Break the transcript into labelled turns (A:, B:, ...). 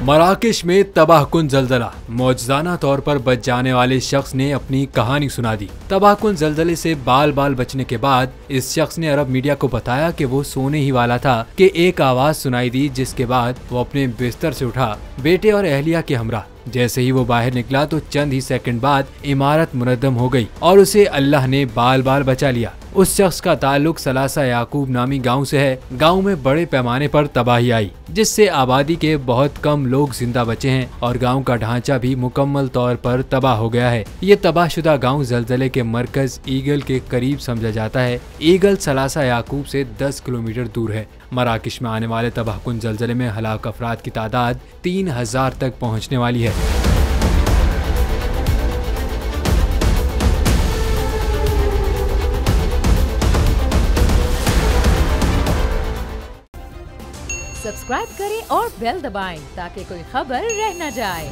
A: Marrakesh में तबाहकुन जलजला, मौजज़ाना तौर पर बच जाने वाले शख्स ने अपनी कहानी सुना दी। तबाहकुन जलजले से बाल बाल बचने के बाद इस शख्स ने अरब मीडिया को बताया कि वो सोने ही वाला था कि एक आवाज सुनाई दी, जिसके बाद वो अपने बिस्तर से उठा, बेटे और अहलिया के हमरा। जैसे ही वो बाहर निकला तो चंद ही सेकंड बाद इमारत मुनद्दम हो गई और उसे अल्लाह ने बाल बाल बचा लिया। उस शख्स का ताल्लुक सलासा याकूब नामी गांव से है। गांव में बड़े पैमाने पर तबाही आई, जिससे आबादी के बहुत कम लोग जिंदा बचे हैं और गांव का ढांचा भी मुकम्मल तौर पर तबाह हो गया है। ये तबाहशुदा गांव जलजले के मरकज ईगल के करीब समझा जाता है। ईगल सलासा याकूब से 10 किलोमीटर दूर है। मराकेश में आने वाले तबाहकुन जलजले में हलाक अफराद की तादाद 3000 तक पहुँचने वाली है।
B: सब्सक्राइब करें और बेल दबाएं ताकि कोई खबर रह न जाए।